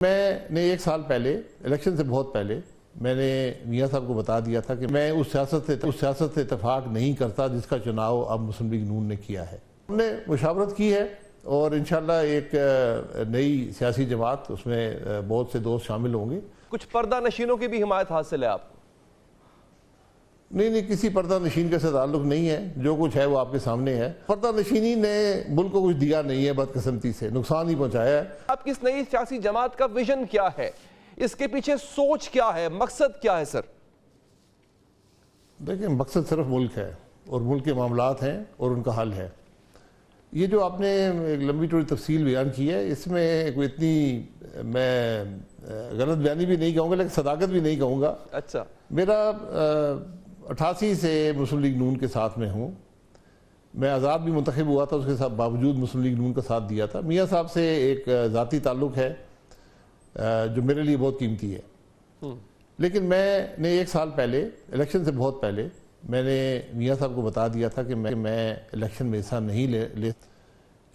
میں نے ایک سال پہلے الیکشن سے بہت پہلے میں نے میاں صاحب کو بتا دیا تھا کہ میں اس سیاست سے اتفاق نہیں کرتا جس کا چناؤ اب مسلم لیگ نون نے کیا ہے۔ ہم نے مشاورت کی ہے اور انشاءاللہ ایک نئی سیاسی جماعت، اس میں بہت سے دوست شامل ہوں گے۔ کچھ پردہ نشینوں کی بھی حمایت حاصل ہے آپ کو؟ نہیں، کسی پردہ نشین کے سے تعلق نہیں ہے، جو کچھ ہے وہ آپ کے سامنے ہے۔ پردہ نشینی نے ملک کو کچھ دیا نہیں ہے، بدقسمتی سے نقصان ہی پہنچایا ہے۔ آپ کی اس نئی سیاسی جماعت کا ویژن کیا ہے؟ اس کے پیچھے سوچ کیا ہے؟ مقصد کیا ہے سر؟ دیکھیں، مقصد صرف ملک ہے اور ملک کے معاملات ہیں اور ان کا حل ہے۔ یہ جو آپ نے ایک لمبی چوڑی تفصیل بیان کی ہے، اس میں کوئی اتنی میں غلط بیانی بھی نہیں کہوں گا، لیکن صداقت بھی نہیں کہوں گا۔ اچھا، میرا 88 سے مسلم لیگ نون کے ساتھ میں ہوں۔ میں آزاد بھی منتخب ہوا تھا، اس کے ساتھ باوجود مسلم لیگ نون کا ساتھ دیا تھا۔ میاں صاحب سے ایک ذاتی تعلق ہے جو میرے لیے بہت قیمتی ہے، لیکن میں نے ایک سال پہلے الیکشن سے بہت پہلے میں نے میاں صاحب کو بتا دیا تھا کہ میں الیکشن میں حصہ نہیں لے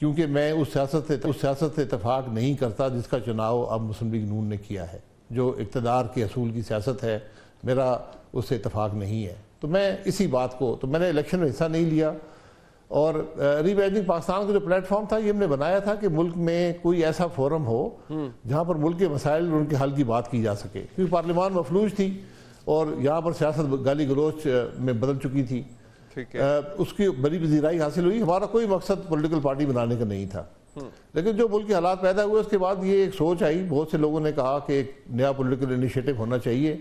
کیونکہ میں اس سیاست سے اتفاق نہیں کرتا جس کا چناؤ اب مسلم لیگ نون نے کیا ہے، جو اقتدار کے اصول کی سیاست ہے۔ میرا اس سے اتفاق نہیں ہے، تو میں اسی بات کو میں نے الیکشن میں حصہ نہیں لیا۔ اور ری امیجننگ پاکستان کا جو پلیٹ فارم تھا، یہ ہم نے بنایا تھا کہ ملک میں کوئی ایسا فورم ہو جہاں پر ملک کے مسائل اور ان کے حل کی بات کی جا سکے، کیونکہ پارلیمان مفلوج تھی اور یہاں پر سیاست گالی گلوچ میں بدل چکی تھی۔ اس کی بڑی پذیرائی حاصل ہوئی۔ ہمارا کوئی مقصد پولیٹیکل پارٹی بنانے کا نہیں تھا، لیکن جو ملک کے حالات پیدا ہوئے اس کے بعد یہ ایک سوچ آئی، بہت سے لوگوں نے کہا کہ ایک نیا پولیٹیکل انیشیٹو ہونا چاہیے۔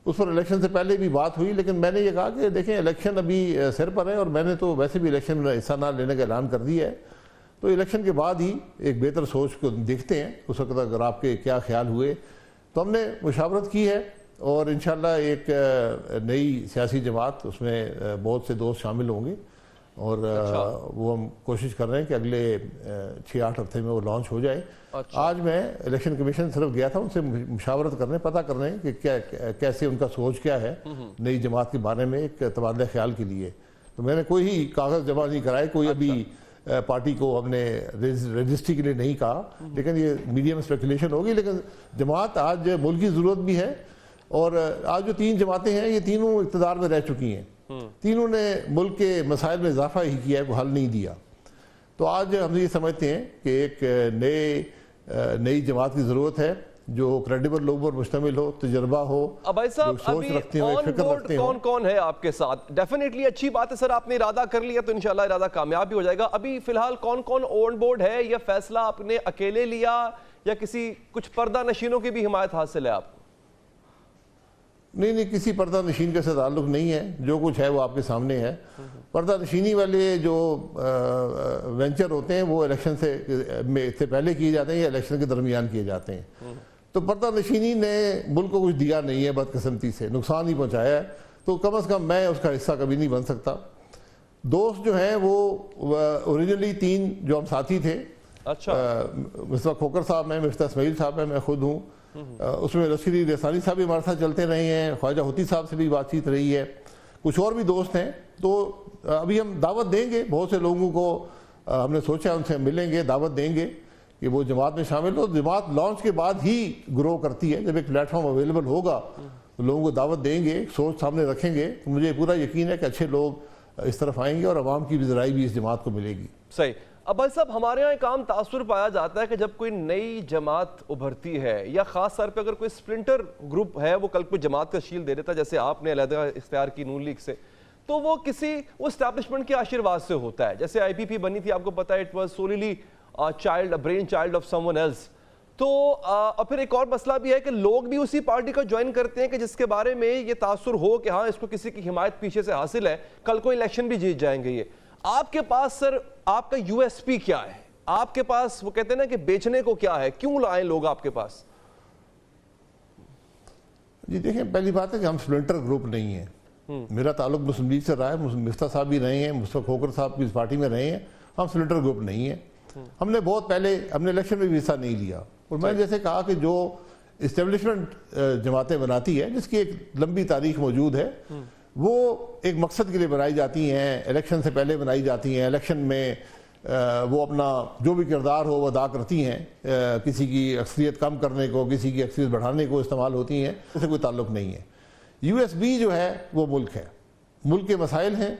اس پر الیکشن سے پہلے بھی بات ہوئی، لیکن میں نے یہ کہا کہ دیکھیں، الیکشن ابھی سر پر ہے اور میں نے تو ویسے بھی الیکشن میں حصہ نہ لینے کا اعلان کر دیا ہے، تو الیکشن کے بعد ہی ایک بہتر سوچ کو دیکھتے ہیں۔ اس وقت اگر آپ کے کیا خیال ہوئے، تو ہم نے مشاورت کی ہے اور انشاءاللہ ایک نئی سیاسی جماعت، اس میں بہت سے دوست شامل ہوں گے اور وہ ہم کوشش کر رہے ہیں کہ اگلے 6-8 ہفتے میں وہ لانچ ہو جائے۔ آج میں الیکشن کمیشن صرف گیا تھا ان سے مشاورت کرنے، پتہ کرنے کہ کیسے ان کا سوچ کیا ہے نئی جماعت کے بارے میں، ایک تبادلہ خیال کے لیے۔ تو میں نے کوئی کاغذ جمع نہیں کرائے، کوئی ابھی پارٹی کو ہم نے رجسٹری کے لیے نہیں کہا، لیکن یہ میڈیم اسپیکولیشن ہوگی۔ لیکن جماعت آج ملک کی ضرورت بھی ہے، اور آج جو 3 جماعتیں ہیں یہ تینوں اقتدار میں رہ چکی ہیں، تینوں نے ملک کے مسائل میں اضافہ ہی کیا ہے، کوئی حل نہیں دیا۔ تو آج ہم یہ سمجھتے ہیں کہ ایک نئی جماعت کی ضرورت ہے جو کریڈیبل لوگوں پر مشتمل ہو، تجربہ ہو، بھائی صاحب سوچ رکھتے ہو، فکر رکھتے ہو۔ کون ہے آپ کے ساتھ؟ ڈیفینیٹلی اچھی بات ہے سر، آپ نے ارادہ کر لیا تو انشاءاللہ ارادہ کامیاب بھی ہو جائے گا۔ ابھی فی الحال کون آن بورڈ ہے؟ یہ فیصلہ آپ نے اکیلے لیا یا کچھ پردہ نشینوں کی بھی حمایت حاصل ہے آپ کو؟ نہیں، کسی پردہ نشین کے سے تعلق نہیں ہے، جو کچھ ہے وہ آپ کے سامنے ہے۔ پردہ نشینی والے جو وینچر ہوتے ہیں وہ الیکشن سے پہلے کیے جاتے ہیں یا الیکشن کے درمیان کیے جاتے ہیں، تو پردہ نشینی نے ملک کو کچھ دیا نہیں ہے، بدقسمتی سے نقصان ہی پہنچایا ہے، تو کم از کم میں اس کا حصہ کبھی نہیں بن سکتا۔ دوست جو ہیں وہ اوریجنلی 3 جو ہم ساتھی تھے، مصطفیٰ کھوکر صاحب ہیں، مفتاح اسماعیل صاحب ہیں، میں خود ہوں، اس میں لشکری ریسانی صاحب بھی ہمارے ساتھ چلتے رہے ہیں، خواجہ ہوتی صاحب سے بھی بات چیت رہی ہے، کچھ اور بھی دوست ہیں۔ تو ابھی ہم دعوت دیں گے بہت سے لوگوں کو، ہم نے سوچا ان سے ملیں گے، دعوت دیں گے کہ وہ جماعت میں شامل ہو۔ جماعت لانچ کے بعد ہی گرو کرتی ہے، جب ایک پلیٹ فارم اویلیبل ہوگا تو لوگوں کو دعوت دیں گے، سوچ سامنے رکھیں گے، تو مجھے پورا یقین ہے کہ اچھے لوگ اس طرف آئیں گے اور عوام کی بھی ذرائع بھی اس جماعت کو ملے گی۔ صحیح۔ اب بھائی صاحب، ہمارے یہاں ایک عام تاثر پایا جاتا ہے کہ جب کوئی نئی جماعت ابھرتی ہے یا خاص طور پہ اگر کوئی سپلنٹر گروپ ہے وہ کل کوئی جماعت کا شیل دے دیتا ہے، جیسے آپ نے علیحدہ اختیار کی نون لیگ سے، تو وہ اسٹیبلشمنٹ کے آشرواد سے ہوتا ہے۔ جیسے آئی پی پی بنی تھی، آپ کو پتا ہے، it was solely brain child of someone else. تو پھر ایک اور مسئلہ بھی ہے کہ لوگ بھی اسی پارٹی کو جوائن کرتے ہیں کہ جس کے بارے میں یہ تاثر ہو کہ ہاں اس کو کسی کی حمایت پیچھے سے حاصل ہے، کل کو الیکشن بھی جیت جائیں گے یہ۔ آپ کے پاس سر آپ کا یو ایس پی کیا ہے؟ آپ کے پاس وہ کہتے ہیں نا کہ بیچنے کو کیا ہے؟ کیوں لائیں لوگ آپ کے پاس؟ جی دیکھیں، پہلی بات ہے کہ ہم سپلنٹر گروپ نہیں ہیں۔ میرا تعلق مسلم لیگ سے رہا ہے، مفتاح صاحب بھی رہے ہیں، مصطفیٰ کھوکر صاحب بھی اس پارٹی میں رہے ہیں، ہم سپلنٹر گروپ نہیں ہیں۔ ہم نے بہت پہلے ہم نے الیکشن میں بھی حصہ نہیں لیا، اور میں نے جیسے کہا کہ جو اسٹیبلشمنٹ جماعتیں بناتی ہیں جس کی ایک لمبی تاریخ موجود ہے، وہ ایک مقصد کے لیے بنائی جاتی ہیں، الیکشن سے پہلے بنائی جاتی ہیں، الیکشن میں وہ اپنا جو بھی کردار ہو وہ ادا کرتی ہیں، کسی کی اکثریت کم کرنے کو، کسی کی اکثریت بڑھانے کو استعمال ہوتی ہیں، اس سے کوئی تعلق نہیں ہے۔ یو ایس بی جو ہے وہ ملک ہے، ملک کے مسائل ہیں،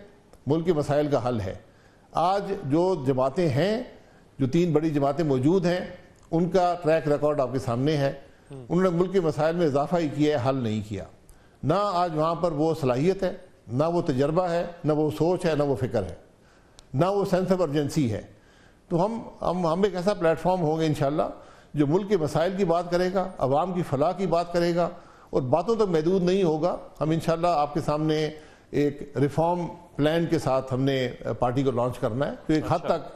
ملک کے مسائل کا حل ہے۔ آج جو جماعتیں ہیں، جو 3 بڑی جماعتیں موجود ہیں، ان کا ٹریک ریکارڈ آپ کے سامنے ہے۔ انہوں نے ملک کے مسائل میں اضافہ ہی کیا ہے، حل نہیں کیا۔ نہ آج وہاں پر وہ صلاحیت ہے، نہ وہ تجربہ ہے، نہ وہ سوچ ہے، نہ وہ فکر ہے، نہ وہ سینس آف ارجنسی ہے۔ تو ہم ایک ایسا پلیٹ فارم ہوں گے انشاءاللہ جو ملک کے مسائل کی بات کرے گا، عوام کی فلاح کی بات کرے گا، اور باتوں تک محدود نہیں ہوگا۔ ہم انشاءاللہ آپ کے سامنے ایک ریفارم پلان کے ساتھ ہم نے پارٹی کو لانچ کرنا ہے، تو ایک حد تک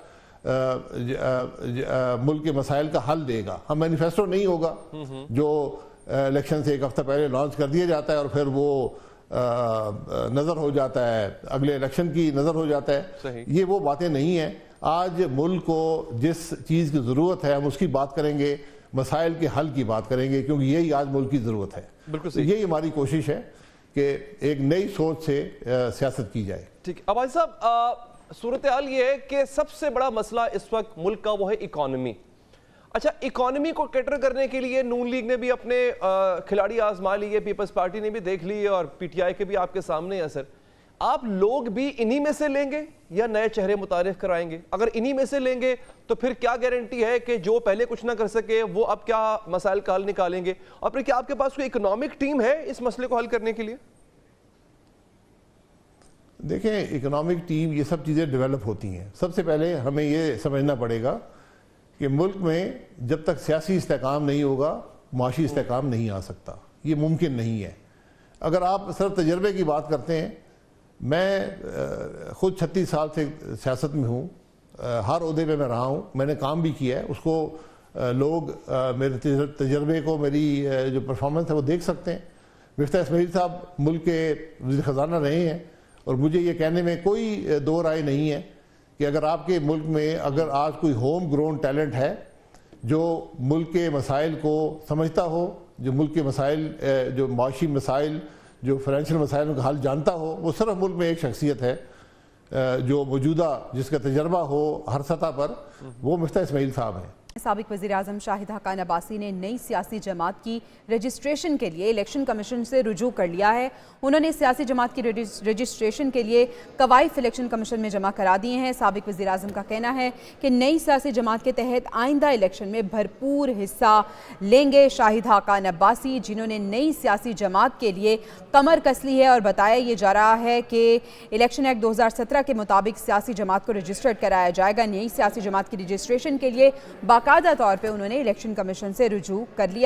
ملک کے مسائل کا حل دے گا۔ ہم مینیفیسٹو نہیں ہوگا جو الیکشن سے ایک ہفتہ پہلے لانچ کر دیا جاتا ہے اور پھر وہ نظر ہو جاتا ہے، اگلے الیکشن کی نظر ہو جاتا ہے۔ یہ وہ باتیں نہیں ہیں۔ آج ملک کو جس چیز کی ضرورت ہے ہم اس کی بات کریں گے، مسائل کے حل کی بات کریں گے، کیونکہ یہی آج ملک کی ضرورت ہے۔ بالکل صحیح، یہی ہماری کوشش ہے کہ ایک نئی سوچ سے سیاست کی جائے۔ ٹھیک، عباسی صاحب، صورتحال یہ ہے کہ سب سے بڑا مسئلہ اس وقت ملک کا وہ ہے اکانومی۔ اچھا، اکانومی کو کیٹر کرنے کے لیے نون لیگ نے بھی اپنے کھلاڑی آزما لیے، پیپلز پارٹی نے بھی دیکھ لی، اور پی ٹی آئی کے بھی آپ کے سامنے ہے۔ سر، آپ لوگ بھی انہی میں سے لیں گے یا نئے چہرے متعارف کرائیں گے؟ اگر انہی میں سے لیں گے تو پھر کیا گارنٹی ہے کہ جو پہلے کچھ نہ کر سکے وہ اب کیا مسائل کا حل نکالیں گے؟ اور پھر کیا آپ کے پاس کوئی اکنامک ٹیم ہے اس مسئلے کو حل کرنے کے لیے؟ دیکھیں، اکنامک ٹیم، یہ سب چیزیں ڈیولپ ہوتی ہیں۔ سب سے پہلے ہمیں یہ سمجھنا پڑے گا کہ ملک میں جب تک سیاسی استحکام نہیں ہوگا، معاشی استحکام نہیں آ سکتا، یہ ممکن نہیں ہے۔ اگر آپ صرف تجربے کی بات کرتے ہیں، میں خود 36 سال سے سیاست میں ہوں، ہر عہدے پہ میں رہا ہوں، میں نے کام بھی کیا ہے، اس کو لوگ میرے تجربے کو، میری جو پرفارمنس ہے وہ دیکھ سکتے ہیں۔ مفتاح اسماعیل صاحب ملک کے وزیر خزانہ رہے ہیں، اور مجھے یہ کہنے میں کوئی دو رائے نہیں ہے کہ اگر آپ کے ملک میں اگر آج کوئی ہوم گرون ٹیلنٹ ہے جو ملک کے مسائل کو سمجھتا ہو، جو ملک کے مسائل، جو معاشی مسائل، جو فائنینشیل مسائل کا حل جانتا ہو، وہ صرف ملک میں ایک شخصیت ہے جو موجودہ، جس کا تجربہ ہو ہر سطح پر، وہ مفتاح اسماعیل صاحب ہیں۔ سابق وزیراعظم شاہد حقان عباسی نے نئی سیاسی جماعت کی رجسٹریشن کے لیے الیکشن کمیشن سے رجوع کر لیا ہے۔ انہوں نے سیاسی جماعت کی رجسٹریشن کے لیے قوائف الیکشن کمیشن میں جمع کرا دیے ہیں۔ سابق وزیراعظم کا کہنا ہے کہ نئی سیاسی جماعت کے تحت آئندہ الیکشن میں بھرپور حصہ لیں گے۔ شاہد حقان عباسی، جنہوں نے نئی سیاسی جماعت کے لیے کمر کس لی ہے، اور بتایا یہ جا رہا ہے کہ الیکشن ایکٹ 2017 کے مطابق سیاسی جماعت کو رجسٹرڈ کرایا جائے گا۔ نئی سیاسی جماعت کی رجسٹریشن کے لیے باقاعدہ طور پہ انہوں نے الیکشن کمیشن سے رجوع کر لیا۔